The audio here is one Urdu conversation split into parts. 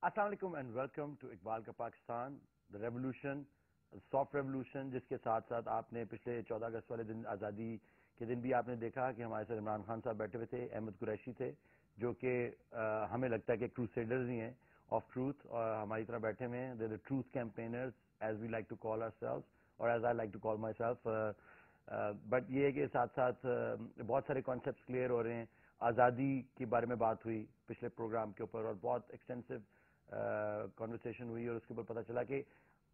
السلام علیکم اینڈ ویلکم ٹو اقبال کا پاکستان. دا ریولوشن, سافٹ ریولوشن, جس کے ساتھ ساتھ آپ نے پچھلے 14 اگست والے دن, آزادی کے دن بھی آپ نے دیکھا کہ ہمارے ساتھ عمران خان صاحب بیٹھے ہوئے تھے, احمد قریشی تھے, جو کہ ہمیں لگتا ہے کہ کروسیڈرز ہی ہیں آف ٹروتھ, اور ہماری طرح بیٹھے ہوئے ہیں. The the truth campaigners as we like to call ourselves, اور as I like to call myself. But یہ ہے کہ ساتھ ساتھ بہت سارے کانسیپٹس کلیئر ہو رہے ہیں. آزادی کے بارے میں بات ہوئی پچھلے پروگرام کے اوپر, اور بہت ایکسٹینسو کانورسیشن ہوئی, اور اس کے اوپر پتہ چلا کہ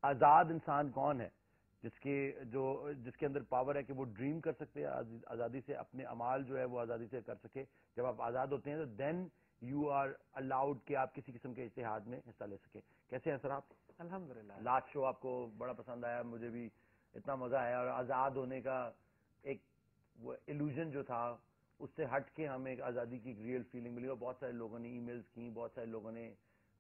آزاد انسان کون ہے, جس کے اندر پاور ہے کہ وہ ڈریم کر سکتے ہیں آزادی سے, اپنے اعمال جو ہے وہ آزادی سے کر سکے. جب آپ آزاد ہوتے ہیں تو دین یو آر الاؤڈ کہ آپ کسی قسم کے اجتہاد میں حصہ لے سکیں. کیسے ہیں سر آپ؟ الحمدللہ. لاسٹ شو آپ کو بڑا پسند آیا, مجھے بھی اتنا مزہ آیا, اور آزاد ہونے کا ایک وہ ایلوژن جو تھا اس سے ہٹ کے ہمیں ایک آزادی کی ایک ریئل فیلنگ ملی. اور بہت سارے لوگوں نے ای میلز کی, بہت سارے لوگوں نے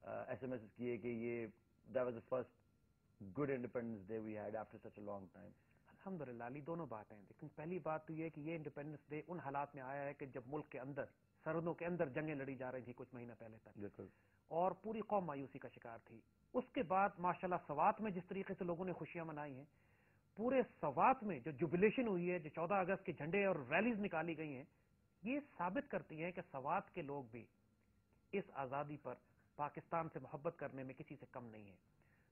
ایس ایم ایس کیے کہ یہ that was the first good independence day we had after such a long time. الحمدللہ علی, دونوں باتیں. لیکن پہلی بات تو یہ کہ یہ انڈیپینڈنس ڈے ان حالات میں آیا ہے کہ جب ملک کے اندر, سرحدوں کے اندر جنگیں لڑی جا رہی تھی کچھ مہینہ پہلے تک, بالکل, اور پوری قوم مایوسی کا شکار تھی. اس کے بعد ماشاءاللہ سوات میں جس طریقے سے لوگوں نے خوشیاں منائی ہیں, پورے سوات میں جو جوبلیشن ہوئی ہے, جو 14 اگست کے جھنڈے اور ریلیز نکالی گئی ہیں, یہ ثابت کرتی ہیں کہ سوات کے لوگ بھی اس آزادی پر پاکستان سے محبت کرنے میں کسی سے کم نہیں ہے.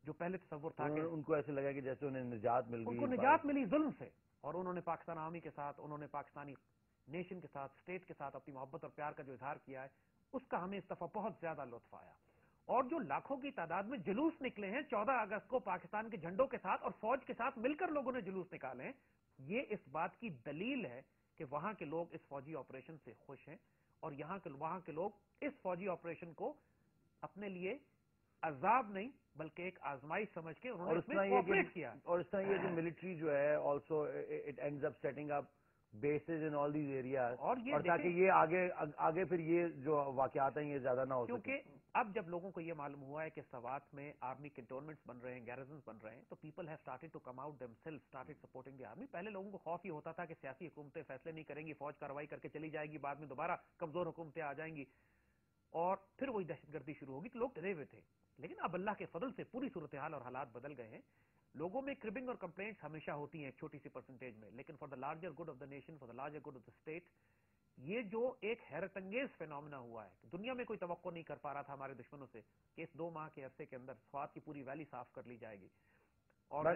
جو پہلے تصور تھا کہ ان کو ایسے لگا کہ جیسے انہیں نجات مل گئی, ان کو نجات ملی ظلم سے, اور انہوں نے پاکستان آرمی کے ساتھ, انہوں نے پاکستانی نیشن کے ساتھ, اسٹیٹ کے ساتھ اپنی محبت اور پیار کا جو اظہار کیا ہے, اس کا ہمیں اس دفعہ بہت زیادہ لطف آیا. اور جو لاکھوں کی تعداد میں جلوس نکلے ہیں 14 اگست کو پاکستان کے جھنڈوں کے ساتھ اور فوج کے ساتھ مل کر لوگوں نے جلوس نکالے ہیں, یہ اس بات کی دلیل ہے کہ وہاں کے لوگ اس فوجی آپریشن سے خوش ہیں, اور وہاں کے لوگ اس فوجی آپریشن کو اپنے لیے عذاب نہیں بلکہ ایک آزمائش سمجھ کے انہوں نے اس میں کوآپریٹ کیا. اور اس طرح یہ کہ ملٹری جو ہے also it ends up setting up bases in all these areas, اور تاکہ یہ آگے پھر یہ جو واقعات ہیں یہ زیادہ نہ ہو سکے. کیونکہ اب جب لوگوں کو یہ معلوم ہوا ہے کہ سوات میں آرمی کنٹونمنٹس بن رہے ہیں, گیرزنز بن رہے ہیں, تو people have started to come out them self, started supporting the army. پہلے لوگوں کو خوف یہ ہوتا تھا کہ سیاسی حکومتیں فیصلے نہیں کریں گی, فوج کارروائی کر کے چلی جائے گی, بعد میں دوبارہ کمزور حکومتیں آ جائیں گی اور پھر وہی دہشت گردی شروع ہوگی, تو لوگ ڈرے ہوئے تھے. لیکن اب اللہ کے فضل سے پوری صورتحال اور حالات بدل گئے ہیں. لوگوں میں کربنگ اور کمپلینٹس ہمیشہ ہوتی ہیں ایک چھوٹی سی پرسنٹیج میں, لیکن for the larger good of the nation, for the larger good of the state, یہ جو ایک حیرت انگیز فینومینا ہوا ہے, دنیا میں کوئی توقع نہیں کر پا رہا تھا ہمارے دشمنوں سے کہ اس 2 ماہ کے عرصے کے اندر سوات کی پوری ویلی صاف کر لی جائے گی. اور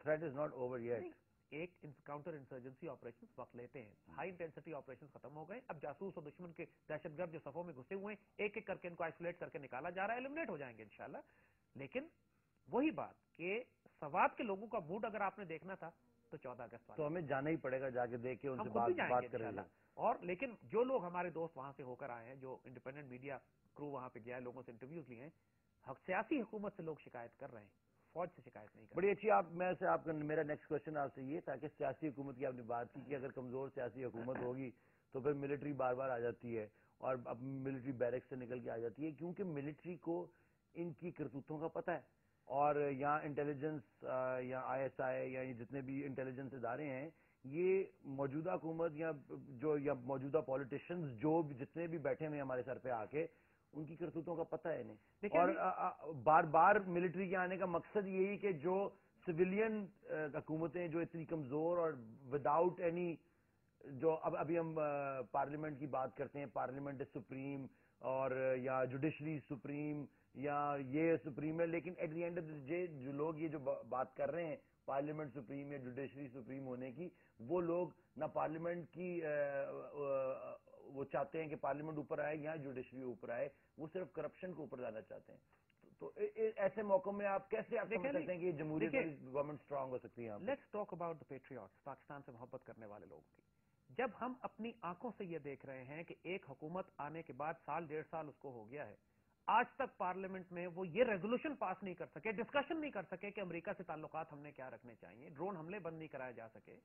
threat is not over yet. ایک کاؤنٹر انسرجنسی آپریشن وقت لیتے ہیں, ہائی انٹینسٹی آپریشن ختم ہو گئے, اب جاسوس اور دشمن کے دہشت گرد جو صفوں میں گھسے ہوئے ہیں ایک ایک کر کے ان کو آئسولیٹ کر کے نکالا جا رہا ہے, ایلیمنیٹ ہو جائیں گے انشاءاللہ. لیکن وہی بات کہ سوات کے لوگوں کا موڈ اگر آپ نے دیکھنا تھا تو 14 اگست تو ہمیں جانا ہی پڑے گا, جا کے دیکھ کے ان سے بات کریں گے. اور لیکن جو لوگ ہمارے دوست وہاں سے ہو کر آئے ہیں, جو انڈیپینڈنٹ میڈیا کرو وہاں پہ گیا ہے, لوگوں سے انٹرویوز لیے ہیں, سیاسی حکومت سے لوگ شکایت کر رہے ہیں, فوج سے شکایت نہیں کر رہے. بڑی اچھی. میرا نیکسٹ کوشچن آپ سے یہ تھا کہ سیاسی حکومت کی آپ نے بات کی کہ اگر کمزور سیاسی حکومت ہوگی تو پھر ملٹری بار بار آ جاتی ہے, اور اب ملٹری بیرک سے نکل کے آ جاتی ہے, کیونکہ ملٹری کو ان کی کرتوتوں کا پتہ ہے. اور یہاں انٹیلیجنس یا آئی ایس آئی یا جتنے بھی انٹیلیجنس ادارے ہیں, یہ موجودہ حکومت یا موجودہ پالیٹیشینز جو جتنے بھی بیٹھے ہوئے ہمارے سر پہ آ کے, ان کی کرتوتوں کا پتہ ہے نہیں. اور بار بار ملٹری کے آنے کا مقصد یہی کہ جو سویلین حکومتیں جو اتنی کمزور اور وداؤٹ اینی, جو ابھی ہم پارلیمنٹ کی بات کرتے ہیں, پارلیمنٹ سپریم اور یا جوڈیشری سپریم یا یہ سپریم ہے, لیکن at the end of the day جو لوگ یہ جو بات کر رہے ہیں پارلیمنٹ سپریم یا جوڈیشری سپریم ہونے کی, وہ لوگ نہ پارلیمنٹ کی وہ چاہتے ہیں کہ پارلیمنٹ اوپر آئے یا جوڈیشری اوپر آئے, وہ صرف کرپشن کو اوپر لانا چاہتے ہیں. تو ایسے موقع میں آپ کیسے سمجھ سکتے ہیں کہ جمہوریت والی گورنمنٹ اسٹرانگ ہو سکتی ہے؟ Let's talk about the patriots, Pakistan سے محبت کرنے والے لوگوں کی. جب ہم اپنی آنکھوں سے یہ دیکھ رہے ہیں کہ ایک حکومت آنے کے بعد 1.5 سال اس کو ہو گیا ہے, آج تک پارلیمنٹ میں وہ یہ ریزولوشن پاس نہیں کر سکے, ڈسکشن نہیں کر سکے کہ امریکہ سے تعلقات ہم نے کیا رکھنے چاہیے, ڈرون حملے بند نہیں کرائے جا سکے,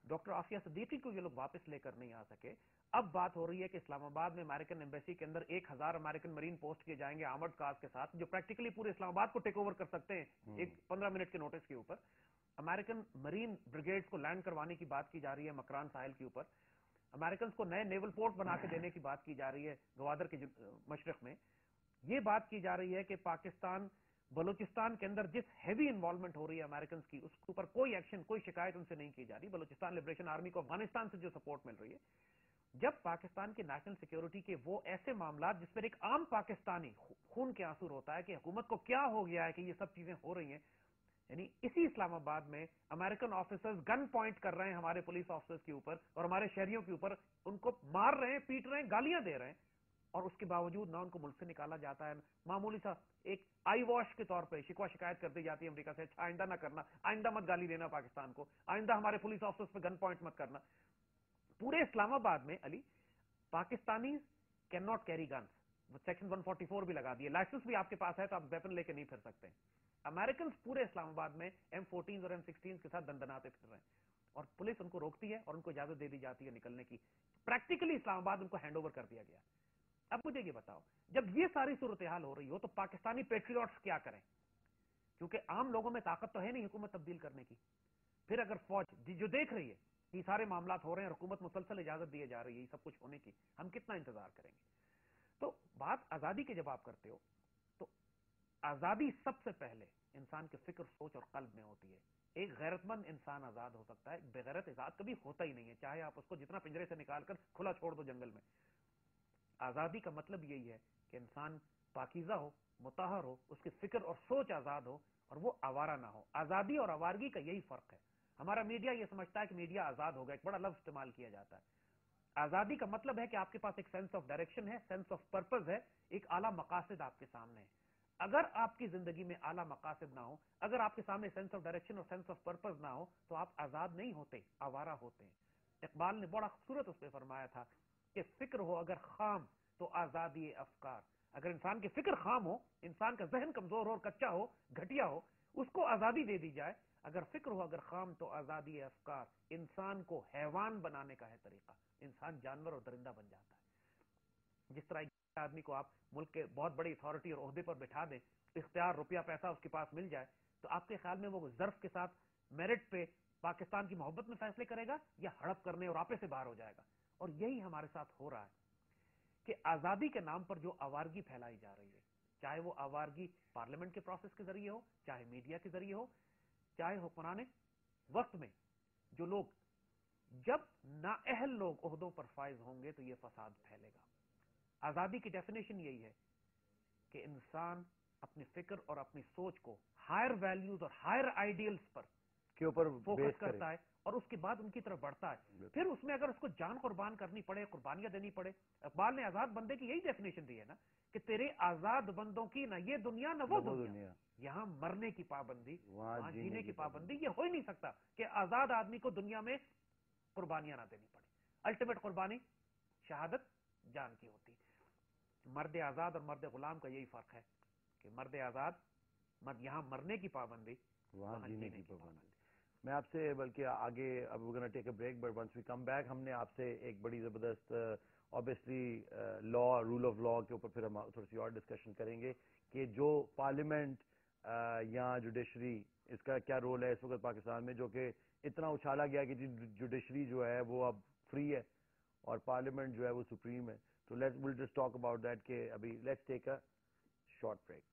ڈاکٹر عافیہ صدیقی کو یہ لوگ واپس لے کر نہیں آ سکے. اب بات ہو رہی ہے کہ اسلام آباد میں امریکن ایمبیسی کے اندر 1000 امریکن مرین پوسٹ کیے جائیں گے آرمڈ کارز کے ساتھ, جو پریکٹیکلی پورے اسلام آباد کو ٹیک اوور کر سکتے ہیں ایک 15 منٹ کے نوٹس کے اوپر. امریکن مرین بریگیڈز کو لینڈ کروانے کی بات کی جا رہی ہے مکران ساحل کے اوپر. امریکنز کو نئے نیول پورٹ بنا کے دینے کی بات کی جا رہی ہے گوادر کے مشرق میں. یہ بات کی جا رہی ہے کہ پاکستان بلوچستان کے اندر جس ہیوی انوالومنٹ ہو رہی ہے امریکنز کی، اس کے اوپر کوئی ایکشن، کوئی شکایت ان سے نہیں کی جا رہی. بلوچستان لبریشن آرمی کو افغانستان سے جو سپورٹ مل رہی ہے، جب پاکستان کی نیشنل سیکیورٹی کے وہ ایسے معاملات جس پر ایک عام پاکستانی خون کے آنسو ہوتا ہے کہ حکومت کو کیا ہو گیا ہے کہ یہ سب چیزیں ہو رہی ہیں، یعنی اسی اسلام آباد میں امریکن آفیسرز گن پوائنٹ کر رہے ہیں ہمارے پولیس آفیسرز کے اوپر اور ہمارے شہریوں کے اوپر، ان کو مار رہے ہیں، پیٹ رہے ہیں، گالیاں دے رہے ہیں، اور اس کے باوجود نہ ان کو ملک سے نکالا جاتا ہے. معمولی سا ایک آئی واش کے طور پہ شکوہ شکایت کر دی جاتی ہے امریکہ سے، اچھا آئندہ نہ کرنا، آئندہ مت گالی دینا پاکستان کو، آئندہ ہمارے پولیس آفیسرز پہ گن پوائنٹ مت کرنا. پورے اسلام آباد میں علی Pakistani can not carry guns, section 144 بھی لگا دیے، لائسنس بھی آپ کے پاس ہے تو آپ ویپن لے کے نہیں پھر سکتے. امریکنز پورے اسلام آباد میں M14 اور M16 کے ساتھ دندناتے پھر رہے ہیں، اور پولیس ان کو روکتی ہے اور ان کو اجازت دے دی جاتی ہے نکلنے کی. پریکٹیکلی اسلام آباد ان کو ہینڈ اوور کر دیا گیا. اب مجھے یہ بتاؤ، جب یہ ساری صورتحال ہو رہی ہو تو پاکستانی پیٹریوٹس کیا کریں؟ کیونکہ عام لوگوں میں طاقت تو ہے نہیں حکومت تبدیل کرنے کی. پھر اگر فوج جو دیکھ رہی ہے یہ سارے معاملات ہو رہے ہیں، حکومت مسلسل اجازت دیے جا رہی ہے یہ سب کچھ ہونے کی، ہم کتنا انتظار کریں گے؟ تو بات آزادی کی جب آپ کرتے ہو تو آزادی سب سے پہلے انسان کے فکر، سوچ اور قلب میں ہوتی ہے. ایک غیرت مند انسان آزاد ہو سکتا ہے، بغیرت آزاد کبھی ہوتا ہی نہیں ہے، چاہے آپ اس کو جتنا پنجرے سے نکال کر کھلا چھوڑ دو جنگل میں. آزادی کا مطلب یہی ہے کہ انسان پاکیزہ ہو، مطہر ہو، اس کی فکر اور سوچ آزاد ہو اور وہ آوارہ نہ ہو. آزادی اور آوارگی کا یہی فرق ہے. ہمارا میڈیا یہ سمجھتا ہے کہ میڈیا آزاد ہوگا، ایک بڑا لفظ استعمال کیا جاتا ہے. آزادی کا مطلب ہے کہ آپ کے پاس ایک سینس آف ڈائریکشن ہے، سینس آف پرپز ہے، ایک اعلیٰ مقاصد آپ کے سامنے ہے. اگر آپ کی زندگی میں اعلیٰ مقاصد نہ ہو، اگر آپ کے سامنے سینس آف ڈائریکشن اور سینس آف پرپز نہ ہو، تو آپ آزاد نہیں ہوتے، آوارہ ہوتے ہیں. اقبال نے بڑا خوبصورت اس پہ فرمایا تھا کہ فکر ہو اگر خام تو آزادی افکار. اگر انسان کی فکر خام ہو، انسان کا ذہن کمزور ہو اور کچا ہو، گھٹیا ہو، اس کو آزادی دے دی جائے. اگر فکر ہو اگر خام تو آزادی افکار. انسان کو حیوان بنانے کا ہے طریقہ، انسان جانور اور درندہ بن جاتا ہے. جس طرح ایک آدمی کو آپ ملک کے بہت بڑی اتھارٹی اور عہدے پر بٹھا دیں، اختیار، روپیہ، پیسہ اس کے پاس مل جائے، تو آپ کے خیال میں وہ ظرف کے ساتھ میرٹ پہ پاکستان کی محبت میں فیصلے کرے گا یا ہڑپ کرنے اور آپے سے باہر ہو جائے گا؟ اور یہی ہمارے ساتھ ہو رہا ہے کہ آزادی کے نام پر جو آوارگی پھیلائی جا رہی ہے، چاہے وہ آوارگی پارلیمنٹ کے پروسیس کے ذریعے ہو، چاہے میڈیا کے ذریعے ہو، چاہے حکمران وقت میں جو لوگ، جب نااہل لوگ عہدوں پر فائز ہوں گے تو یہ فساد پھیلے گا. آزادی کی ڈیفینیشن یہی ہے کہ انسان اپنی فکر اور اپنی سوچ کو ہائر ویلیوز اور ہائر آئیڈیلز پر کے اوپر فوکس کرتا ہے اور اس کے بعد ان کی طرف بڑھتا ہے. پھر اس میں اگر اس کو جان قربان کرنی پڑے، قربانیاں دینی پڑے. اقبال نے آزاد بندے کی یہی ڈیفینیشن دی ہے نا کہ تیرے آزاد بندوں کی نہ یہ دنیا نہ وہ دنیا، یہاں مرنے کی پابندی، وہاں جینے کی پابندی. یہ ہو ہی نہیں سکتا کہ آزاد آدمی کو دنیا میں قربانیاں نہ دینی پڑے. الٹیمیٹ قربانی شہادت جان کی ہوتی. مرد آزاد اور مرد غلام کا یہی فرق ہے کہ مرد آزاد یہاں مرنے کی پابندی، وہاں جینے کی پابندی. میں آپ سے بلکہ آگے اب we're gonna take a break but once we come back ہم نے آپ سے ایک بڑی زبردست obviously law, rule of law کے اوپر پھر ہم تھوڑی سی اور ڈسکشن کریں گے کہ جو پارلیمنٹ یا جوڈیشری، اس کا کیا رول ہے اس وقت پاکستان میں، جو کہ اتنا اچھالا گیا کہ جوڈیشری جو ہے وہ اب فری ہے اور پارلیمنٹ جو ہے وہ سپریم ہے. تو we'll just talk about that کہ ابھی let's take a short break.